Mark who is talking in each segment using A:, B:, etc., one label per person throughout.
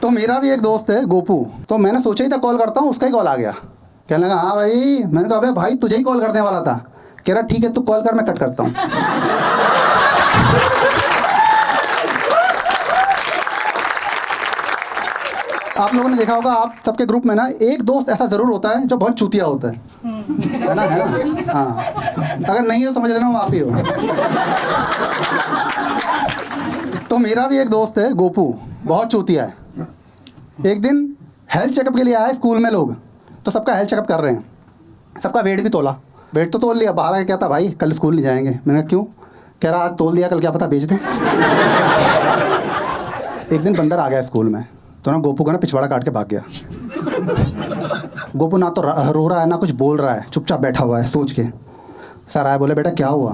A: तो मेरा भी एक दोस्त है गोपू, तो मैंने सोचा ही था कॉल करता हूँ, उसका ही कॉल आ गया। कहने लगा हाँ भाई। मैंने कहा अबे भाई तुझे ही कॉल करने वाला था। कह रहा ठीक है तू कॉल कर, मैं कट करता हूँ। आप लोगों ने देखा होगा, आप सबके ग्रुप में ना एक दोस्त ऐसा जरूर होता है जो बहुत चूतिया होता है ना? है ना? हाँ, अगर नहीं हो समझ लेना वो आप ही हो। तो मेरा भी एक दोस्त है गोपू, बहुत चूतिया है। एक दिन हेल्थ चेकअप के लिए आए स्कूल में लोग, तो सबका हेल्थ चेकअप कर रहे हैं, सबका वेट भी तोला। वेट तो तोल लिया, बाहर आके क्या था भाई कल स्कूल नहीं जाएंगे। मैंने कहा क्यों? कह रहा आज तोल दिया, कल क्या पता बेच दें। एक दिन बंदर आ गया स्कूल में, तो ना गोपू का ना पिछवाड़ा काट के भाग गया। गोपू ना तो रो रहा है ना कुछ बोल रहा है, चुपचाप बैठा हुआ है सोच के। सर आए, बोले बेटा क्या हुआ?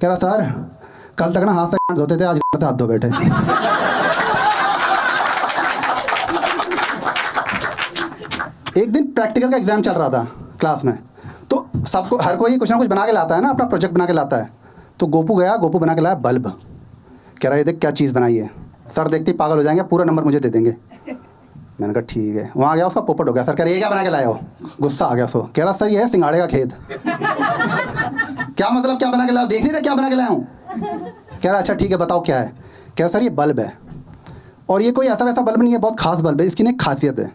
A: कह रहा सर कल तक ना हाथ से धोते थे, आज से हाथ धो बैठे। एक दिन प्रैक्टिकल का एग्जाम चल रहा था क्लास में, तो सबको हर कोई कुछ ना कुछ बना के लाता है ना, अपना प्रोजेक्ट बना के लाता है। तो गोपू गया, गोपू बना के लाया बल्ब। कह रहा ये देख क्या चीज़ बनाई है। सर देखते ही पागल हो जाएंगे, पूरा नंबर मुझे दे देंगे। मैंने कहा ठीक है। वहाँ गया, उसका पोपट हो गया। सर कह रहे ये क्या बना के लाए हो? गुस्सा आ गया उसको। कह रहा सर ये है सिंगाड़े का खेत। क्या मतलब क्या बना के लाया? देख नहीं रहे क्या बना के लाया हूँ? कह रहा अच्छा ठीक है बताओ क्या है। कह रहा सर ये बल्ब है, और ये कोई ऐसा वैसा बल्ब नहीं है, बहुत खास बल्ब है, इसकी एक खासियत है।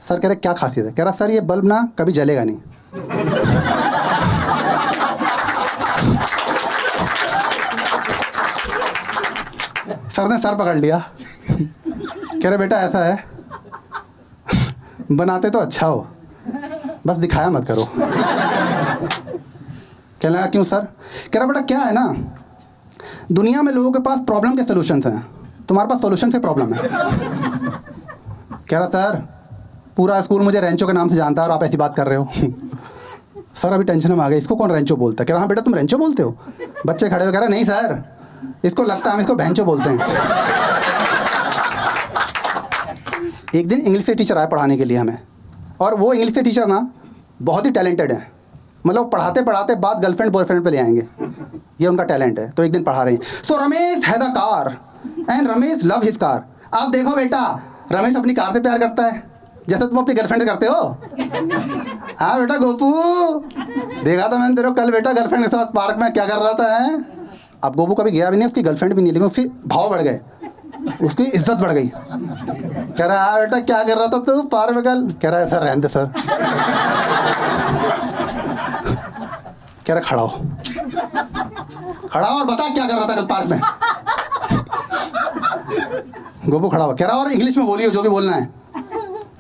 A: सर कह रहे क्या खासियत है? कह रहा सर ये बल्ब ना कभी जलेगा नहीं। सर ने सर पकड़ लिया। कह रहे बेटा ऐसा है, बनाते तो अच्छा हो, बस दिखाया मत करो। कहने लगा क्यों सर? कह रहा बेटा क्या है ना, दुनिया में लोगों के पास प्रॉब्लम के सॉल्यूशंस हैं, तुम्हारे पास सॉल्यूशन से प्रॉब्लम है। कह रहा सर पूरा स्कूल मुझे रेंचो के नाम से जानता है और आप ऐसी बात कर रहे हो। सर अभी टेंशन में आ गए, इसको कौन रेंचो बोलता है? कह रहा हाँ बेटा तुम रेंचो बोलते हो? बच्चे खड़े हो, कह रहे नहीं सर इसको लगता है हम इसको भैंचो बोलते हैं। एक दिन इंग्लिश के टीचर आए पढ़ाने के लिए हमें, और वो इंग्लिश के टीचर ना बहुत ही टैलेंटेड है, मतलब पढ़ाते पढ़ाते बात गर्लफ्रेंड बॉयफ्रेंड पे ले आएंगे, ये उनका टैलेंट है। तो एक दिन पढ़ा रहे हैं, so Ramesh has a car and Ramesh love his car. आप देखो बेटा रमेश अपनी कार से प्यार करता है जैसे तुम अपनी गर्लफ्रेंड से करते हो। हाँ बेटा गोपू देखा था मैंने तेरे को कल बेटा गर्लफ्रेंड के साथ पार्क में क्या कर रहा था है? अब गोपू कभी गया भी नहीं, उसकी गर्लफ्रेंड भी नहीं, लेकिन उसकी भाव बढ़ गए, उसकी इज्जत बढ़ गई। कह रहा हाँ बेटा क्या कर रहा था तू पार्क में कल? कह रहा है सर रहने दे सर। कह रहा खड़ा हो, खड़ा हो और बता क्या कर रहा था कल पार्क में। गोपू खड़ा हो, कह रहा और इंग्लिश में बोलिए जो भी बोलना है।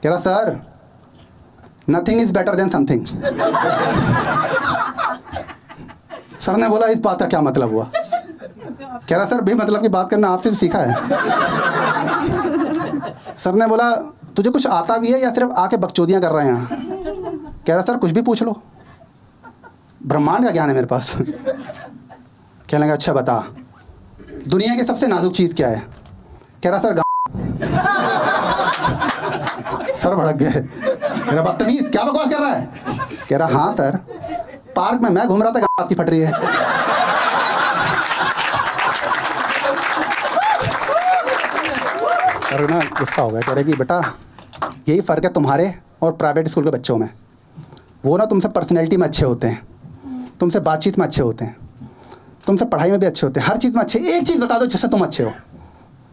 A: कह रहा sir nothing is better than something. Sir ने बोला इस बात का क्या मतलब हुआ? कह रहा सर बेमतलब की बात करना आपसे सीखा है। सर ने बोला तुझे कुछ आता भी है या सिर्फ आके बकचोदियां कर रहे हैं? कह रहा सर कुछ भी पूछ लो, ब्रह्मांड का ज्ञान है मेरे पास। कहने लगा अच्छा बता दुनिया की सबसे नाजुक चीज़ क्या है? कह रहा सर सर भड़क गए। कह रहा बदतमीज क्या बकवास कर रहा है? कह रहा हाँ सर पार्क में मैं घूम रहा था आपकी फट रही है। और ना गुस्सा हो गया, कह रहे कि बेटा यही फ़र्क है तुम्हारे और प्राइवेट स्कूल के बच्चों में। वो ना तुमसे पर्सनैलिटी में अच्छे होते हैं, तुमसे बातचीत में अच्छे होते हैं, तुमसे पढ़ाई में भी अच्छे होते हैं, हर चीज़ में अच्छे। एक चीज़ बता दो जिससे तुम अच्छे हो।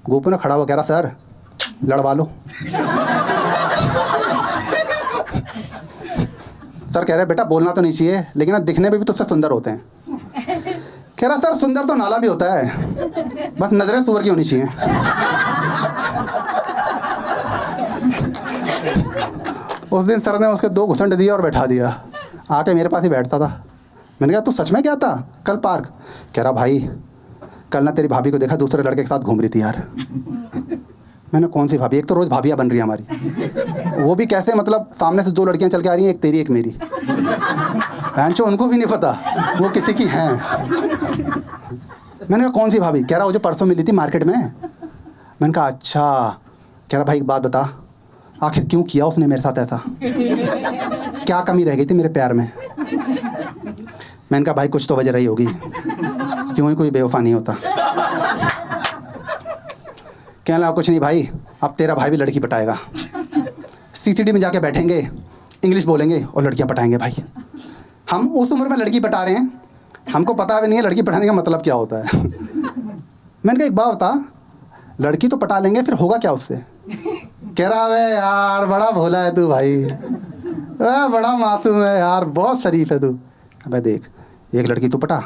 A: गोपू ने खड़ा हुआ कह रहा सर लड़वा लो। सर कह रहे बेटा बोलना तो नहीं चाहिए लेकिन ना दिखने में भी तुझसे सुंदर होते हैं। कह रहा सर सुंदर तो नाला भी होता है, बस नजरें सुअर की होनी चाहिए। उस दिन सर ने उसके 2 घुसंड दिए और बैठा दिया, आके मेरे पास ही बैठता था। मैंने कहा तू सच में क्या था कल पार्क? कह रहा भाई कल ना तेरी भाभी को देखा दूसरे लड़के के साथ घूम रही थी यार। मैंने कौन सी भाभी? एक तो रोज़ भाभियाँ बन रही है हमारी, वो भी कैसे मतलब सामने से 2 लड़कियां चल के आ रही हैं, एक तेरी एक मेरी। बहनचो उनको भी नहीं पता वो किसी की हैं। मैंने कहा कौन सी भाभी? कह रहा वो जो परसों मिली थी मार्केट में। मैंने कहा अच्छा। कह रहा भाई एक बात बता आखिर क्यों किया उसने मेरे साथ ऐसा? क्या कमी रह गई थी मेरे प्यार में? मैंने कहा भाई कुछ तो वजह रही होगी, क्यों ही कोई बेवफा नहीं होता। कहने लगा कुछ नहीं भाई अब तेरा भाई भी लड़की पटाएगा, सीसीडी में जाके बैठेंगे, इंग्लिश बोलेंगे और लड़कियां पटाएंगे। भाई हम उस उम्र में लड़की पटा रहे हैं, हमको पता भी नहीं है लड़की पटाने का मतलब क्या होता है। मैंने कहा एक बात बता, लड़की तो पटा लेंगे, फिर होगा क्या उससे? कह रहा है यार बड़ा भोला है तू भाई, बड़ा मासूम है यार, बहुत शरीफ है तू। अबे देख, एक लड़की तू पटा,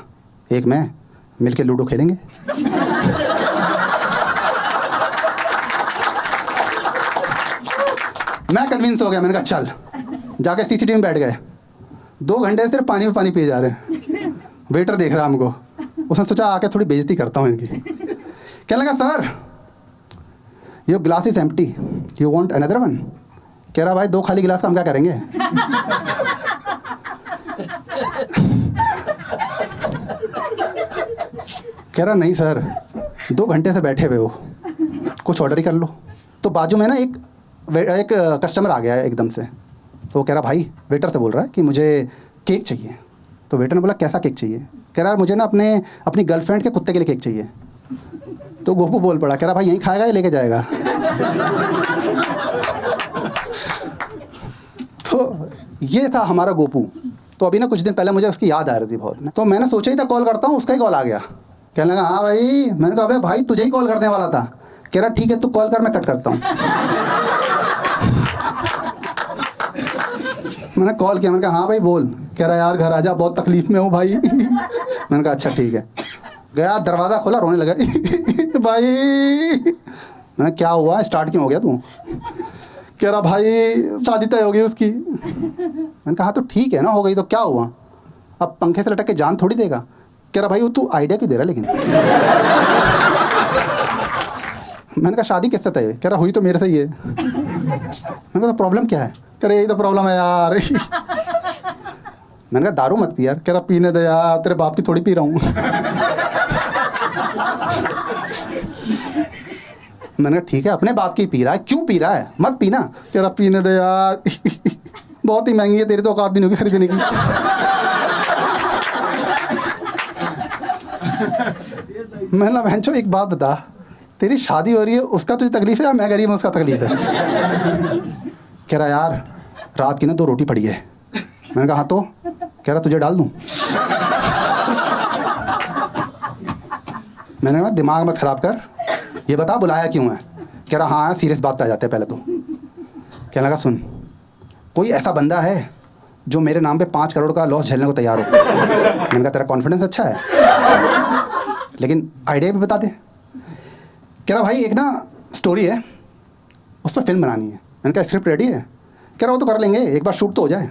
A: एक मैं, मिलके लूडो खेलेंगे। मैं कन्विंस हो गया, मैंने कहा चल। जाके सीसीटीवी में बैठ गए, 2 घंटे सिर्फ पानी में पानी पिए जा रहे हैं। वेटर देख रहा हमको, उसने सोचा आके थोड़ी बेइज्जती करता हूँ इनकी। कहने लगा sir your glass is empty, you want another one? कह रहा भाई 2 खाली गिलास का हम क्या करेंगे? कह रहा नहीं सर, 2 घंटे से बैठे हुए हो, कुछ ऑर्डर ही कर लो। तो बाजू में ना एक कस्टमर आ गया है एकदम से, तो वो कह रहा भाई, वेटर से बोल रहा है कि मुझे केक चाहिए। तो वेटर ने बोला कैसा केक चाहिए? कह रहा मुझे ना अपनी गर्लफ्रेंड के कुत्ते के लिए केक चाहिए। तो गोपू बोल पड़ा, कह रहा भाई यहीं खाएगा या लेके जाएगा? तो ये था हमारा गोपू। तो अभी ना कुछ दिन पहले मुझे उसकी याद आ रही थी बहुत, तो मैंने सोचा ही था कॉल करता हूँ, उसका ही कॉल आ गया। कहने लगा हाँ भाई। मैंने कहा अबे भाई तुझे ही कॉल करने वाला था। कह रहा ठीक है तू कॉल कर, मैं कट करता हूँ। मैंने कॉल किया, मैंने कहा हाँ भाई बोल। कह रहा यार घर आजा, बहुत तकलीफ में हूँ भाई। मैंने कहा अच्छा ठीक है। गया, दरवाज़ा खोला, रोने लगा। भाई मैंने क्या हुआ, स्टार्ट क्यों हो गया तू? कह रहा भाई शादी तय हो गई उसकी। मैंने कहा हाँ तो ठीक है ना, हो गई तो क्या हुआ, अब पंखे से लटक के जान थोड़ी देगा। कह रहा भाई वो तू आइडिया क्यों दे रहा लेकिन? मैंने कहा शादी किससे तय? कह रहा हुई तो मेरे से ही है। मैंने कहा प्रॉब्लम क्या है? कह रहा यही तो प्रॉब्लम है यार। मैंने कहा दारू मत पी यार। कह रहा पीने दे यार, तेरे बाप की थोड़ी पी रहा हूँ। मैंने कहा ठीक है अपने बाप की पी रहा है, क्यों पी रहा है, मत पीना। कह रहा पीने दे यार। बहुत ही महंगी है, तेरी तो औकात भी नहीं होगी खरीदने की। मैंने बहनचोद एक बात बता, तेरी शादी हो रही है उसका तुझे तकलीफ है या मैं गरीब हूँ उसका तकलीफ है? कह रहा यार रात की ना 2 रोटी पड़ी है। मैंने कहा हाँ तो? कह रहा तुझे डाल दूँ? मैंने कहा दिमाग मत खराब कर, ये बता बुलाया क्यों है? कह रहा हाँ सीरियस बात पे आ जाते हैं पहले तो। कहने लगा सुन, कोई ऐसा बंदा है जो मेरे नाम पे 5 करोड़ का लॉस झेलने को तैयार हो? मैंने कहा तेरा कॉन्फिडेंस अच्छा है, लेकिन आइडिया भी बता दे। कह रहा भाई एक ना स्टोरी है, उस पर फिल्म बनानी है। मैंने कहा स्क्रिप्ट रेडी है? कह रहा वो तो कर लेंगे, एक बार शूट तो हो जाए।